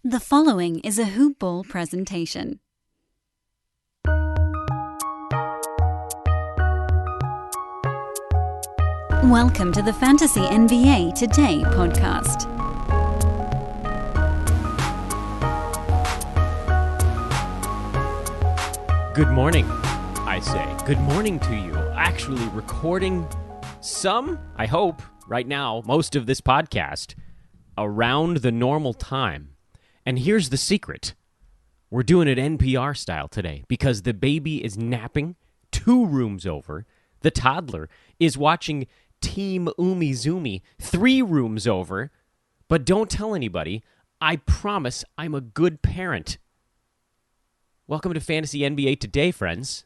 The following is a Hoop Ball presentation. Welcome to the Fantasy NBA Today podcast. Good morning, I say. Good morning to you. Actually recording some, I hope, right now, most of this podcast around the normal time. And here's the secret. We're doing it NPR style today because the baby is napping 2 rooms over. The toddler is watching Team Umizoomi 3 rooms over. But don't tell anybody. I promise I'm a good parent. Welcome to Fantasy NBA Today, friends.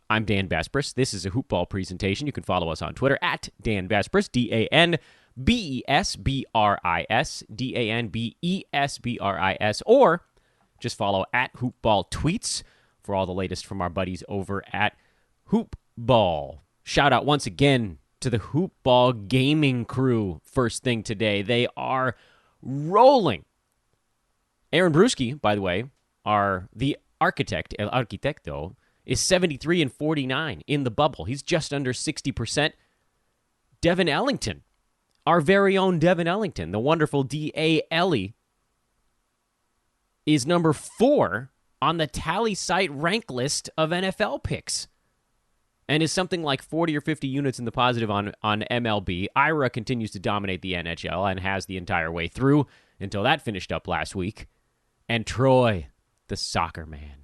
I'm Dan Besbris. This is a Hoop Ball presentation. You can follow us on Twitter at Dan Besbris, DANBESBRIS, DANBESBRIS, or just follow at Hoop Ball Tweets for all the latest from our buddies over at Hoop Ball. Shout out once again to the Hoop Ball gaming crew first thing today. They are rolling. Aaron Brewski, by the way, the architecto, is 73 and 49 in the bubble. He's just under 60%. Devin Ellington, our very own Devin Ellington, the wonderful D.A.L.E., is number 4 on the tally site rank list of NFL picks and is something like 40 or 50 units in the positive on MLB. Ira continues to dominate the NHL and has the entire way through until that finished up last week. And Troy, the soccer man.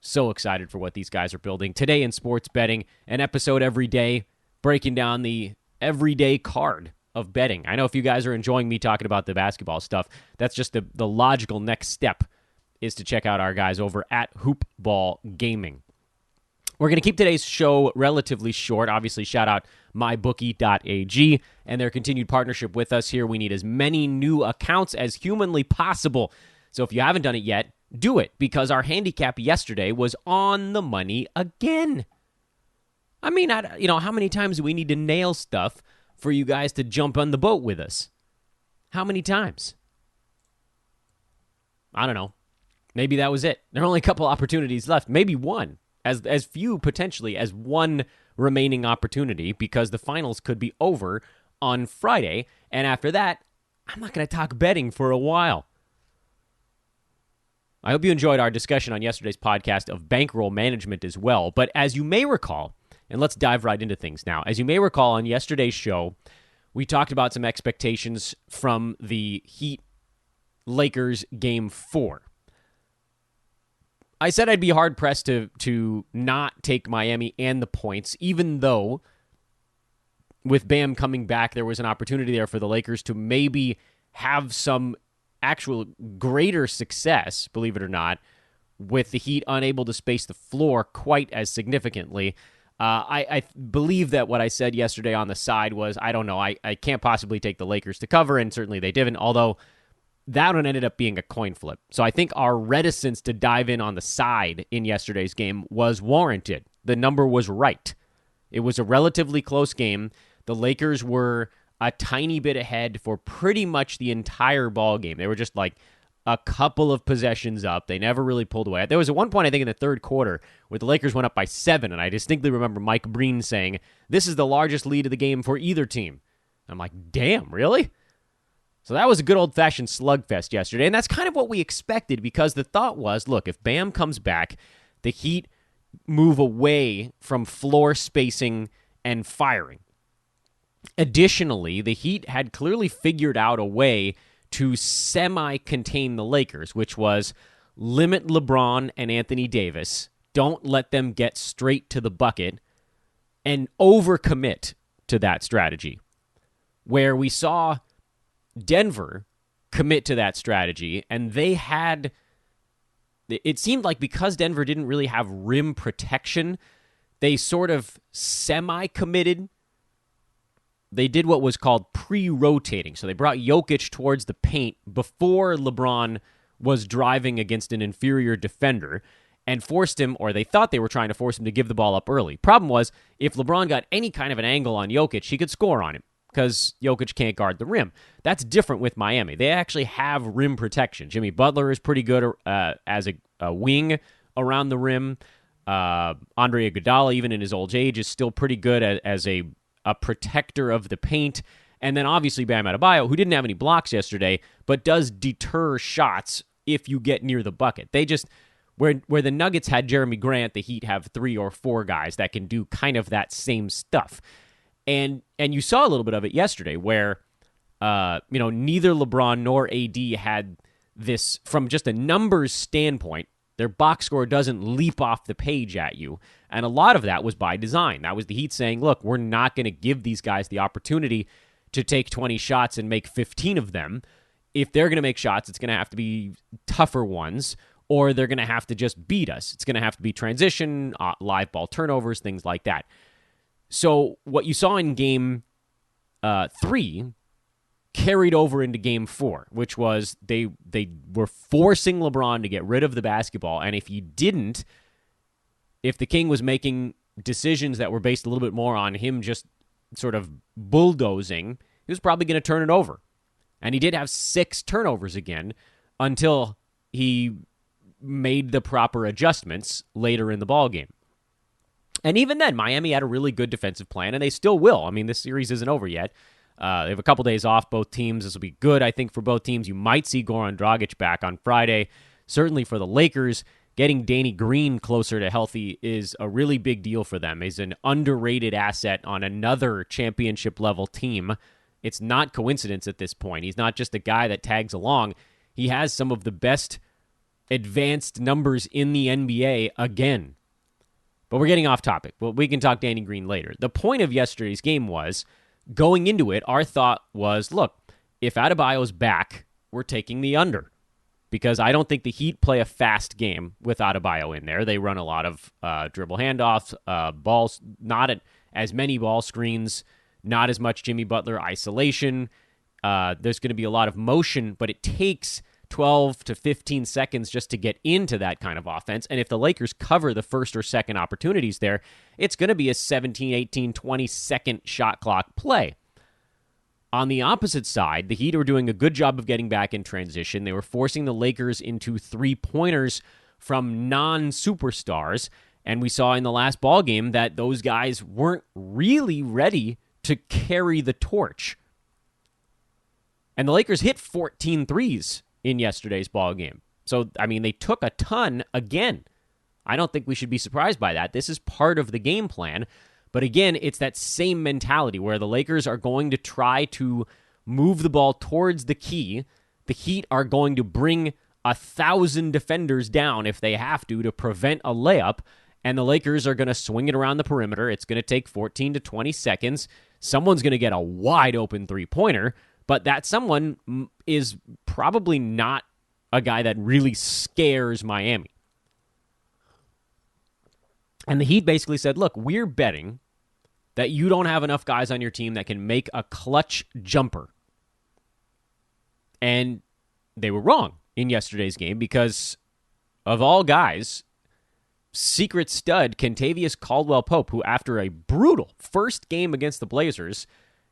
So excited for what these guys are building. Today in sports betting, an episode every day, breaking down the everyday card of betting. I know if you guys are enjoying me talking about the basketball stuff, that's just the logical next step is to check out our guys over at Hoop Ball Gaming. We're going to keep today's show relatively short. Obviously, shout out mybookie.ag and their continued partnership with us here. We need as many new accounts as humanly possible. So if you haven't done it yet, do it, because our handicap yesterday was on the money again. I mean, how many times do we need to nail stuff for you guys to jump on the boat with us? How many times? I don't know. Maybe that was it. There are only a couple opportunities left. Maybe one. As few, potentially, as one remaining opportunity, because the finals could be over on Friday. And after that, I'm not going to talk betting for a while. I hope you enjoyed our discussion on yesterday's podcast of bankroll management as well. But as you may recall, and let's dive right into things now. As you may recall, on yesterday's show, we talked about some expectations from the Heat-Lakers Game 4. I said I'd be hard-pressed to not take Miami and the points, even though with Bam coming back, there was an opportunity there for the Lakers to maybe have some actual greater success, believe it or not, with the Heat unable to space the floor quite as significantly. I believe that what I said yesterday on the side was, I don't know, I can't possibly take the Lakers to cover, and certainly they didn't, although that one ended up being a coin flip. So I think our reticence to dive in on the side in yesterday's game was warranted. The number was right. It was a relatively close game. The Lakers were a tiny bit ahead for pretty much the entire ball game. They were just like a couple of possessions up. They never really pulled away. There was at one point, I think, in the third quarter where the Lakers went up by 7, and I distinctly remember Mike Breen saying, "This is the largest lead of the game for either team." I'm like, damn, really? So that was a good old-fashioned slugfest yesterday, and that's kind of what we expected, because the thought was, look, if Bam comes back, the Heat move away from floor spacing and firing. Additionally, the Heat had clearly figured out a way to semi-contain the Lakers, which was limit LeBron and Anthony Davis, don't let them get straight to the bucket, and overcommit to that strategy, where we saw Denver commit to that strategy, and it seemed like because Denver didn't really have rim protection, they sort of semi-committed. They did what was called pre-rotating. So they brought Jokic towards the paint before LeBron was driving against an inferior defender and forced him, or they thought they were trying to force him to give the ball up early. Problem was, if LeBron got any kind of an angle on Jokic, he could score on him. because Jokic can't guard the rim. That's different with Miami. They actually have rim protection. Jimmy Butler is pretty good as a wing around the rim. Andre Iguodala, even in his old age, is still pretty good as a protector of the paint. And then obviously Bam Adebayo, who didn't have any blocks yesterday, but does deter shots if you get near the bucket. They just, where the Nuggets had Jeremy Grant, the Heat have 3 or 4 guys that can do kind of that same stuff. And you saw a little bit of it yesterday where, neither LeBron nor AD had this, from just a numbers standpoint, their box score doesn't leap off the page at you. And a lot of that was by design. That was the Heat saying, look, we're not going to give these guys the opportunity to take 20 shots and make 15 of them. If they're going to make shots, it's going to have to be tougher ones, or they're going to have to just beat us. It's going to have to be transition, live ball turnovers, things like that. So what you saw in Game 3 carried over into Game 4, which was they were forcing LeBron to get rid of the basketball, and if the King was making decisions that were based a little bit more on him just sort of bulldozing, he was probably going to turn it over. And he did have 6 turnovers again until he made the proper adjustments later in the ballgame. And even then, Miami had a really good defensive plan, and they still will. I mean, this series isn't over yet. They have a couple days off, both teams. This will be good, I think, for both teams. You might see Goran Dragic back on Friday. Certainly for the Lakers, getting Danny Green closer to healthy is a really big deal for them. He's an underrated asset on another championship-level team. It's not coincidence at this point. He's not just a guy that tags along. He has some of the best advanced numbers in the NBA again. But we're getting off topic. Well, we can talk Danny Green later. The point of yesterday's game was, going into it, our thought was, look, if Adebayo's back, we're taking the under. Because I don't think the Heat play a fast game with Adebayo in there. They run a lot of dribble handoffs, balls, not as many ball screens, not as much Jimmy Butler isolation. There's going to be a lot of motion, but it takes 12 to 15 seconds just to get into that kind of offense. And if the Lakers cover the first or second opportunities there, it's going to be a 17, 18, 20-second shot clock play. On the opposite side, the Heat were doing a good job of getting back in transition. They were forcing the Lakers into three-pointers from non-superstars, and we saw in the last ball game that those guys weren't really ready to carry the torch. And the Lakers hit 14 threes in yesterday's ball game. So, I mean, they took a ton again. I don't think we should be surprised by that. This is part of the game plan. But again, it's that same mentality where the Lakers are going to try to move the ball towards the key. The Heat are going to bring 1,000 defenders down if they have to prevent a layup. And the Lakers are going to swing it around the perimeter. It's going to take 14 to 20 seconds. Someone's going to get a wide open three-pointer. But that someone is probably not a guy that really scares Miami. And the Heat basically said, look, we're betting that you don't have enough guys on your team that can make a clutch jumper. And they were wrong in yesterday's game because, of all guys, secret stud Kentavious Caldwell-Pope, who after a brutal first game against the Blazers,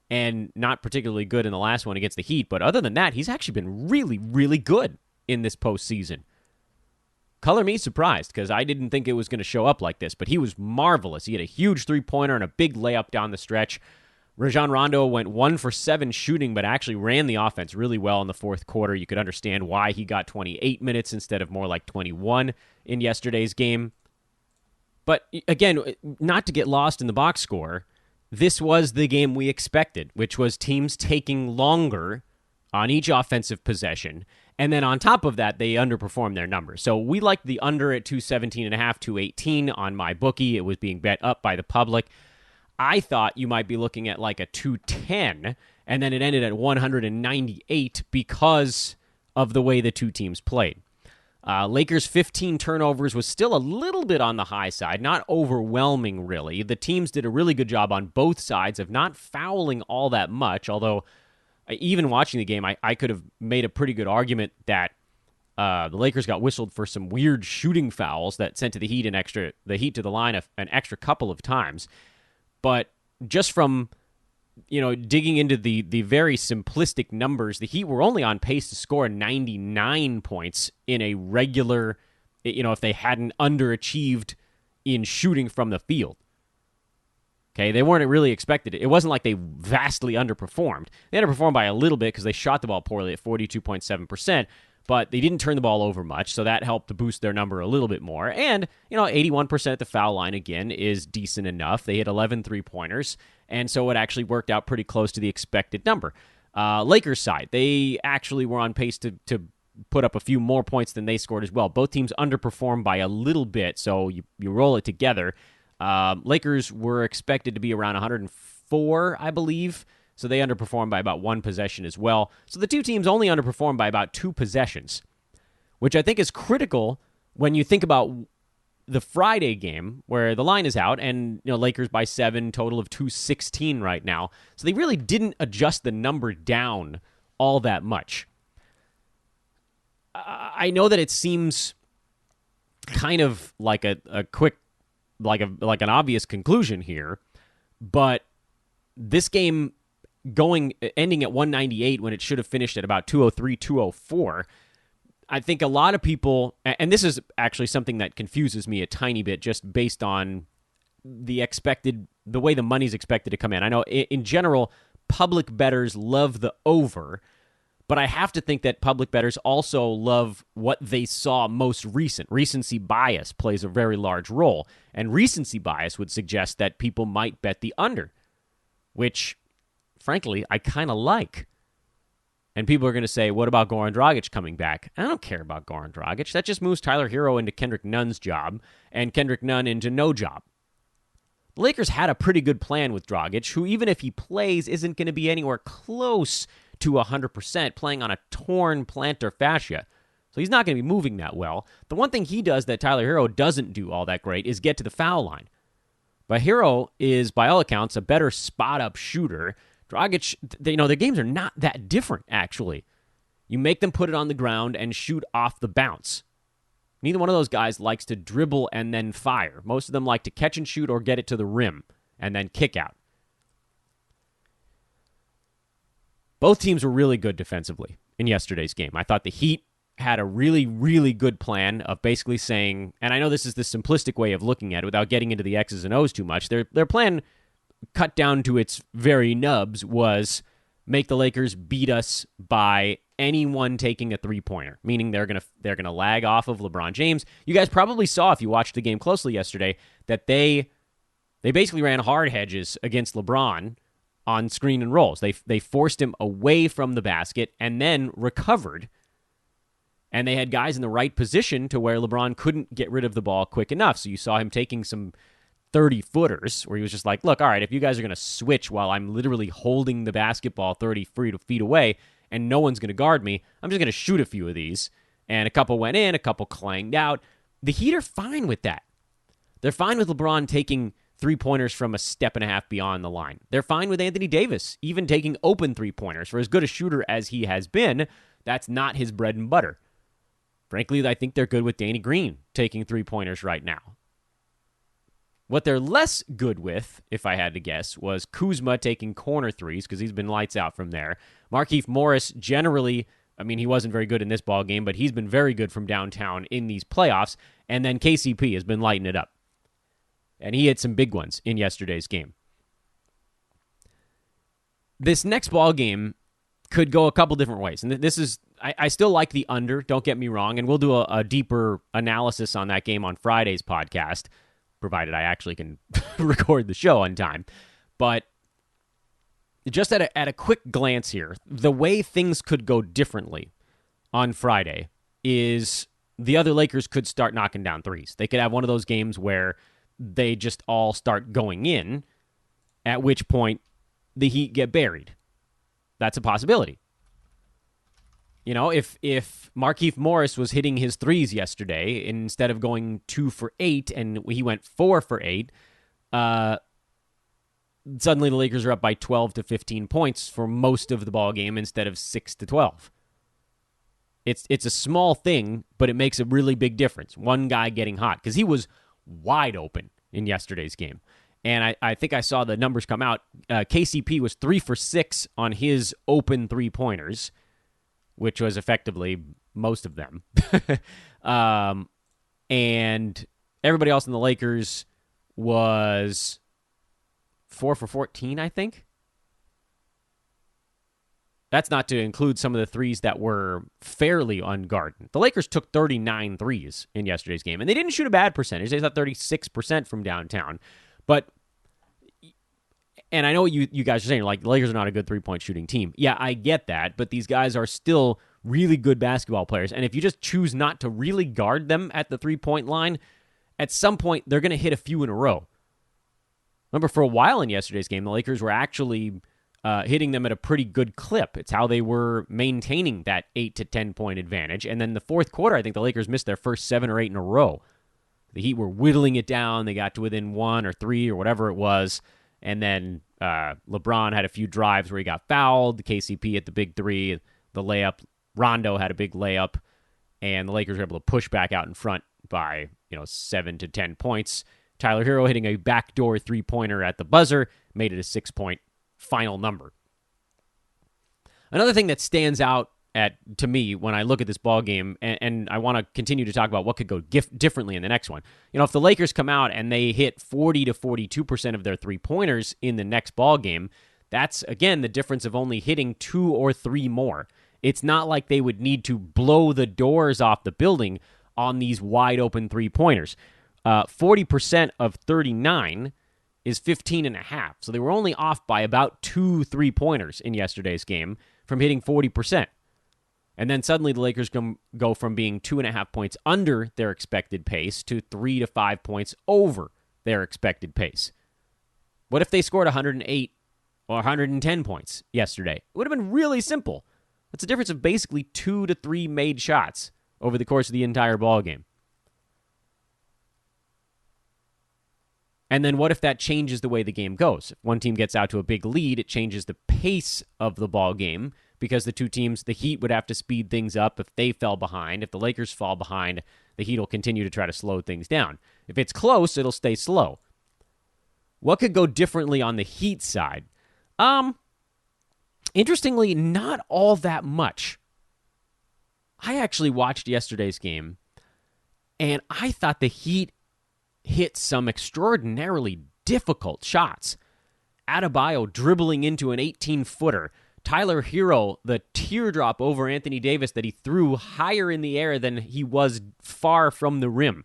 and not particularly good in the last one against the Heat, but other than that, he's actually been really, really good in this postseason. Color me surprised, because I didn't think it was going to show up like this, but he was marvelous. He had a huge three-pointer and a big layup down the stretch. Rajon Rondo went 1 for 7 shooting, but actually ran the offense really well in the fourth quarter. You could understand why he got 28 minutes instead of more like 21 in yesterday's game. But again, not to get lost in the box score, this was the game we expected, which was teams taking longer on each offensive possession. And then on top of that, they underperformed their numbers. So we liked the under at 217.5, 218 on my bookie. It was being bet up by the public. I thought you might be looking at like a 210, and then it ended at 198 because of the way the two teams played. Lakers' 15 turnovers was still a little bit on the high side, not overwhelming, really. The teams did a really good job on both sides of not fouling all that much, although even watching the game, I could have made a pretty good argument that the Lakers got whistled for some weird shooting fouls that sent the Heat to the line an extra couple of times. But just from digging into the very simplistic numbers, the Heat were only on pace to score 99 points in a regular, if they hadn't underachieved in shooting from the field. Okay, they weren't really expected. It wasn't like they vastly underperformed. They underperformed by a little bit because they shot the ball poorly at 42.7%, but they didn't turn the ball over much, so that helped to boost their number a little bit more. And, 81% at the foul line, again, is decent enough. They hit 11 three-pointers, and so it actually worked out pretty close to the expected number. Lakers side, they actually were on pace to put up a few more points than they scored as well. Both teams underperformed by a little bit, so you roll it together. Lakers were expected to be around 104, I believe, so they underperformed by about one possession as well. So the two teams only underperformed by about two possessions, which I think is critical when you think about the Friday game where the line is out and Lakers by 7, total of 216 right now. So they really didn't adjust the number down all that much. I know that it seems kind of like a quick, like an obvious conclusion here, but this game ending at 198 when it should have finished at about 203, 204, I think a lot of people, and this is actually something that confuses me a tiny bit just based on the way the money's expected to come in. I know in general, public bettors love the over, but I have to think that public bettors also love what they saw most recent. Recency bias plays a very large role, and recency bias would suggest that people might bet the under, which, frankly, I kind of like. And people are going to say, what about Goran Dragic coming back? I don't care about Goran Dragic. That just moves Tyler Hero into Kendrick Nunn's job and Kendrick Nunn into no job. The Lakers had a pretty good plan with Dragic, who, even if he plays, isn't going to be anywhere close to 100%, playing on a torn plantar fascia. So he's not going to be moving that well. The one thing he does that Tyler Hero doesn't do all that great is get to the foul line. But Hero is, by all accounts, a better spot-up shooter. Dragic, their games are not that different, actually. You make them put it on the ground and shoot off the bounce. Neither one of those guys likes to dribble and then fire. Most of them like to catch and shoot or get it to the rim and then kick out. Both teams were really good defensively in yesterday's game. I thought the Heat had a really, really good plan of basically saying, and I know this is the simplistic way of looking at it without getting into the X's and O's too much, their plan, cut down to its very nubs, was make the Lakers beat us by anyone taking a three-pointer, meaning they're gonna lag off of LeBron James. You guys probably saw, if you watched the game closely yesterday, that they basically ran hard hedges against LeBron on screen and rolls. They forced him away from the basket and then recovered. And they had guys in the right position to where LeBron couldn't get rid of the ball quick enough. So you saw him taking some 30-footers where he was just like, look, all right, if you guys are going to switch while I'm literally holding the basketball 30 feet away and no one's going to guard me, I'm just going to shoot a few of these. And a couple went in, a couple clanged out. The Heat are fine with that. They're fine with LeBron taking three-pointers from a step and a half beyond the line. They're fine with Anthony Davis even taking open three-pointers. For as good a shooter as he has been, that's not his bread and butter. Frankly, I think they're good with Danny Green taking three-pointers right now. What they're less good with, if I had to guess, was Kuzma taking corner threes because he's been lights out from there. Markieff Morris generally, he wasn't very good in this ball game, but he's been very good from downtown in these playoffs. And then KCP has been lighting it up. And he hit some big ones in yesterday's game. This next ball game could go a couple different ways. And this is, I still like the under, don't get me wrong. And we'll do a deeper analysis on that game on Friday's podcast, provided I actually can record the show on time. But just at a quick glance here, the way things could go differently on Friday is the other Lakers could start knocking down threes. They could have one of those games where they just all start going in, at which point the Heat get buried. That's a possibility. If Markieff Morris was hitting his threes yesterday, instead of going 2 for 8 and he went 4 for 8, suddenly the Lakers are up by 12 to 15 points for most of the ball game instead of 6 to 12. It's a small thing, but it makes a really big difference. One guy getting hot, because he was wide open in yesterday's game. And I think I saw the numbers come out. KCP was 3 for 6 on his open three-pointers, which was effectively most of them. And everybody else in the Lakers was 4 for 14, I think. That's not to include some of the threes that were fairly unguarded. The Lakers took 39 threes in yesterday's game, and they didn't shoot a bad percentage. They shot 36% from downtown. But, and I know what you guys are saying, like, the Lakers are not a good three-point shooting team. Yeah, I get that, but these guys are still really good basketball players. And if you just choose not to really guard them at the three-point line, at some point, they're going to hit a few in a row. Remember, for a while in yesterday's game, the Lakers were actually hitting them at a pretty good clip. It's how they were maintaining that 8 to 10 point advantage. And then the fourth quarter, I think the Lakers missed their first 7 or 8 in a row. The Heat were whittling it down. They got to within 1 or 3 or whatever it was. And then LeBron had a few drives where he got fouled. KCP hit the big three, the layup. Rondo had a big layup. And the Lakers were able to push back out in front by 7 to 10 points. Tyler Hero hitting a backdoor three-pointer at the buzzer made it a 6-point final number. Another thing that stands out to me when I look at this ball game, and I want to continue to talk about what could go differently in the next one. If the Lakers come out and they hit 40 to 42% of their three-pointers in the next ball game, that's, again, the difference of only hitting 2 or 3 more. It's not like they would need to blow the doors off the building on these wide-open three-pointers. 40% of 39 is 15.5. So they were only off by about 2 3-pointers in yesterday's game from hitting 40%. And then suddenly the Lakers go from being 2.5 points under their expected pace to 3 to 5 points over their expected pace. What if they scored 108 or 110 points yesterday? It would have been really simple. That's a difference of basically 2 to 3 made shots over the course of the entire ball game. And then what if that changes the way the game goes? If one team gets out to a big lead, it changes the pace of the ball game because the two teams, the Heat would have to speed things up if they fell behind. If the Lakers fall behind, the Heat will continue to try to slow things down. If it's close, it'll stay slow. What could go differently on the Heat side? Interestingly, not all that much. I actually watched yesterday's game, and I thought the Heat hit some extraordinarily difficult shots. Adebayo dribbling into an 18-footer. Tyler Hero, the teardrop over Anthony Davis that he threw higher in the air than he was far from the rim.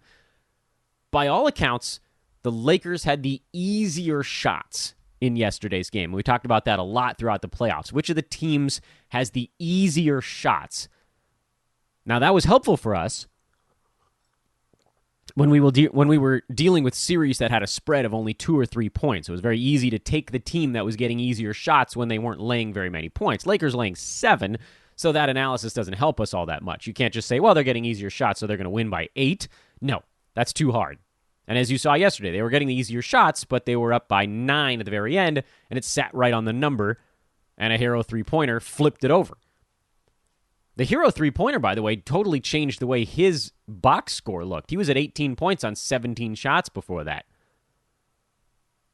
By all accounts, the Lakers had the easier shots in yesterday's game. We talked about that a lot throughout the playoffs. Which of the teams has the easier shots? Now, that was helpful for us when we were dealing with series that had a spread of only 2 or 3 points. It was very easy to take the team that was getting easier shots when they weren't laying very many points. Lakers laying 7, so that analysis doesn't help us all that much. You can't just say, well, they're getting easier shots, so they're going to win by 8. No, that's too hard. And as you saw yesterday, they were getting the easier shots, but they were up by 9 at the very end, and it sat right on the number, and a Hero three-pointer flipped it over. The Hero three-pointer, by the way, totally changed the way his box score looked. He was at 18 points on 17 shots before that.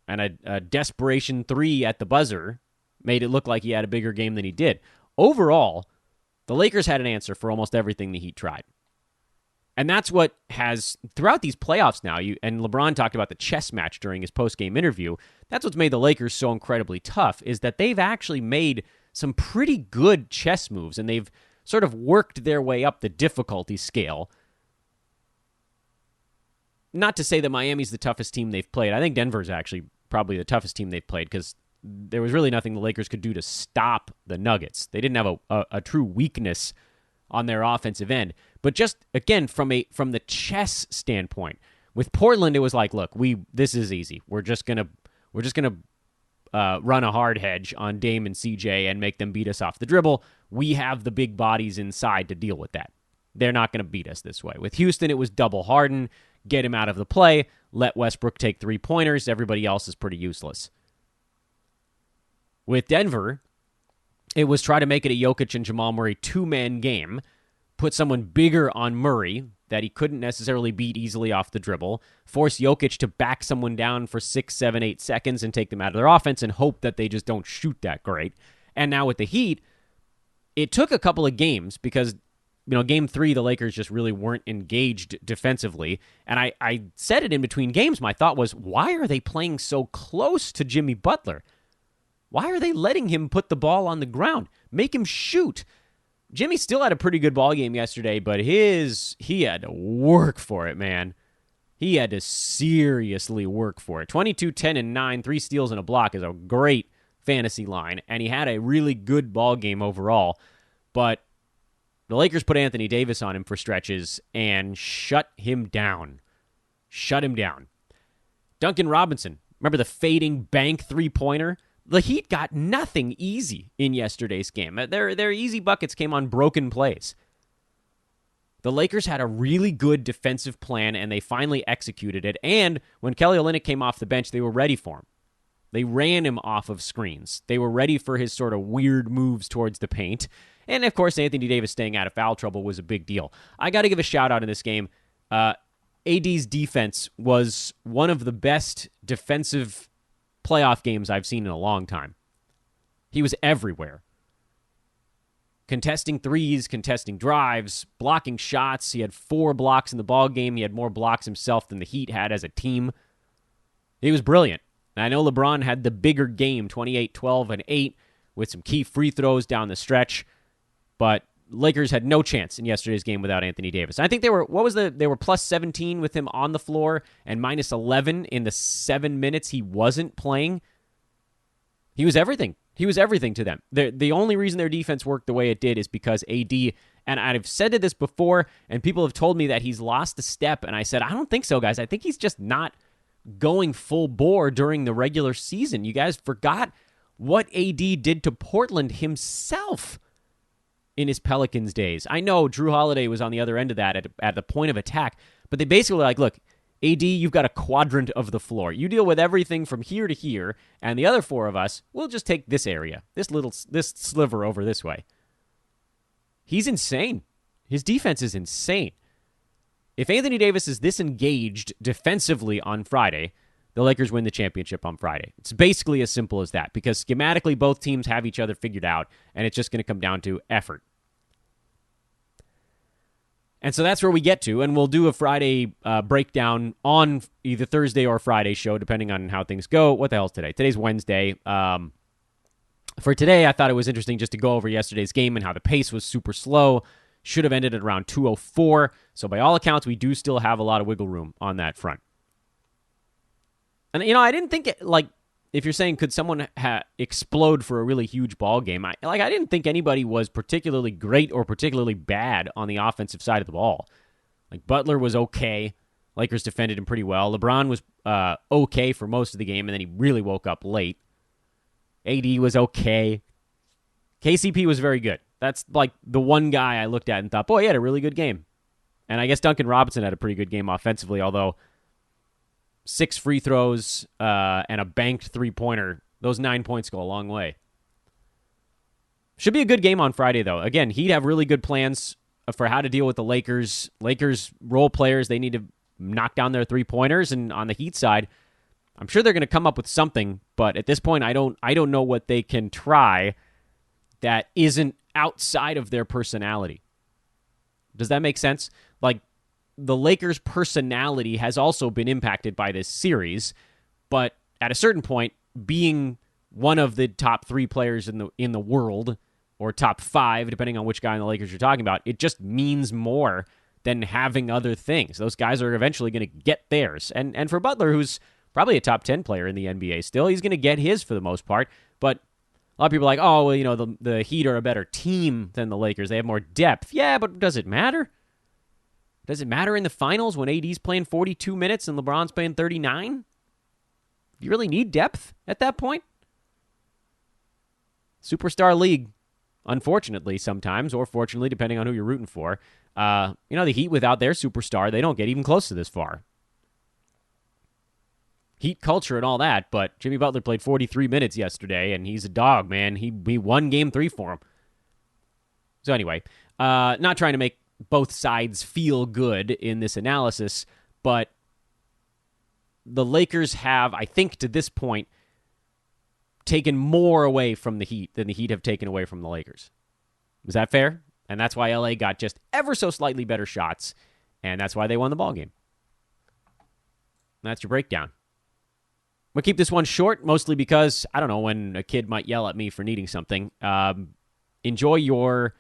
And a desperation 3 at the buzzer made it look like he had a bigger game than he did. Overall, the Lakers had an answer for almost everything the Heat tried. And that's what has, throughout these playoffs now, and LeBron talked about the chess match during his post-game interview, that's what's made the Lakers so incredibly tough, is that they've actually made some pretty good chess moves, and they've sort of worked their way up the difficulty scale. Not to say that Miami's the toughest team they've played. I think Denver's actually probably the toughest team they've played because there was really nothing the Lakers could do to stop the Nuggets. They didn't have a true weakness on their offensive end. But just, again, from the chess standpoint, with Portland, it was like, look, this is easy. We're just gonna run a hard hedge on Dame and CJ and make them beat us off the dribble. We have the big bodies inside to deal with that. They're not going to beat us this way. With Houston, it was double Harden, get him out of the play, let Westbrook take 3-pointers. Everybody else is pretty useless. With Denver, it was try to make it a Jokic and Jamal Murray 2-man game, put someone bigger on Murray, that he couldn't necessarily beat easily off the dribble, force Jokic to back someone down for 6, 7, 8 seconds and take them out of their offense and hope that they just don't shoot that great. And now with the Heat, it took a couple of games because, game 3, the Lakers just really weren't engaged defensively. And I said it in between games. My thought was, why are they playing so close to Jimmy Butler? Why are they letting him put the ball on the ground? Make him shoot. Jimmy still had a pretty good ball game yesterday, but he had to work for it, man. He had to seriously work for it. 22, 10, and 9, 3 steals and a block is a great fantasy line, and he had a really good ball game overall. But the Lakers put Anthony Davis on him for stretches and shut him down. Shut him down. Duncan Robinson, remember the fading bank three-pointer? The Heat got nothing easy in yesterday's game. Their easy buckets came on broken plays. The Lakers had a really good defensive plan, and they finally executed it. And when Kelly Olynyk came off the bench, they were ready for him. They ran him off of screens. They were ready for his sort of weird moves towards the paint. And, of course, Anthony Davis staying out of foul trouble was a big deal. I got to give a shout-out in this game. AD's defense was one of the best defensive playoff games I've seen in a long time. He was everywhere. Contesting threes, contesting drives, blocking shots. He had 4 blocks in the ball game. He had more blocks himself than the Heat had as a team. He was brilliant. And I know LeBron had the bigger game, 28, 12, and 8, with some key free throws down the stretch. But Lakers had no chance in yesterday's game without Anthony Davis. I think they were plus 17 with him on the floor and minus 11 in the 7 minutes he wasn't playing. He was everything. He was everything to them. The only reason their defense worked the way it did is because AD, and I've said this before, and people have told me that he's lost a step, and I said, I don't think so, guys. I think he's just not going full bore during the regular season. You guys forgot what AD did to Portland himself in his Pelicans days. I know Drew Holiday was on the other end of that at the point of attack, but they basically were like, look, AD, you've got a quadrant of the floor. You deal with everything from here to here, and the other 4 of us, we'll just take this area, this sliver over this way. He's insane. His defense is insane. If Anthony Davis is this engaged defensively on Friday, the Lakers win the championship on Friday. It's basically as simple as that, because schematically both teams have each other figured out, and it's just going to come down to effort. And so that's where we get to, and we'll do a Friday breakdown on either Thursday or Friday show, depending on how things go. What the hell's today? Today's Wednesday. For today, I thought it was interesting just to go over yesterday's game and how the pace was super slow. Should have ended at around 2:04. So by all accounts, we do still have a lot of wiggle room on that front. And, I didn't think if you're saying, could someone explode for a really huge ball game? I didn't think anybody was particularly great or particularly bad on the offensive side of the ball. Butler was okay. Lakers defended him pretty well. LeBron was okay for most of the game, and then he really woke up late. AD was okay. KCP was very good. That's the one guy I looked at and thought, boy, he had a really good game. And I guess Duncan Robinson had a pretty good game offensively, although 6 free throws and a banked three-pointer, those 9 points go a long way. Should be a good game on Friday, though. Again, Heat have really good plans for how to deal with the Lakers. Lakers role players, they need to knock down their three-pointers, and on the Heat side, I'm sure they're going to come up with something, but at this point, I don't know what they can try that isn't outside of their personality. Does that make sense? The Lakers' personality has also been impacted by this series, but at a certain point, being one of the top 3 players in the world, or top 5, depending on which guy in the Lakers you're talking about, it just means more than having other things. Those guys are eventually going to get theirs. And for Butler, who's probably a top 10 player in the NBA still, he's going to get his for the most part. But a lot of people are like, oh, well, the Heat are a better team than the Lakers. They have more depth. Yeah, but does it matter? Does it matter in the finals when AD's playing 42 minutes and LeBron's playing 39? Do you really need depth at that point? Superstar league, unfortunately sometimes, or fortunately, depending on who you're rooting for. The Heat without their superstar, they don't get even close to this far. Heat culture and all that, but Jimmy Butler played 43 minutes yesterday, and he's a dog, man. He won Game 3 for him. So anyway, not trying to make both sides feel good in this analysis, but the Lakers have, I think to this point, taken more away from the Heat than the Heat have taken away from the Lakers. Is that fair? And that's why LA got just ever so slightly better shots, and that's why they won the ballgame. That's your breakdown. I'm going to keep this one short, mostly because, I don't know, when a kid might yell at me for needing something. Enjoy your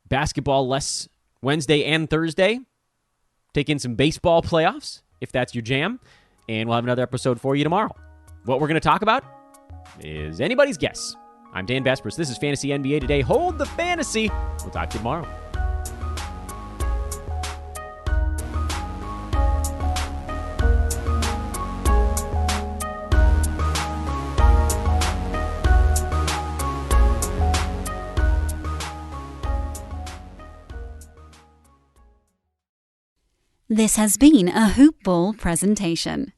basketball less Wednesday and Thursday. Take in some baseball playoffs, if that's your jam, and we'll have another episode for you tomorrow. What we're going to talk about is anybody's guess. I'm Dan Vespers. This is Fantasy NBA Today. Hold the fantasy. We'll talk to you tomorrow. This has been a Hoop Ball presentation.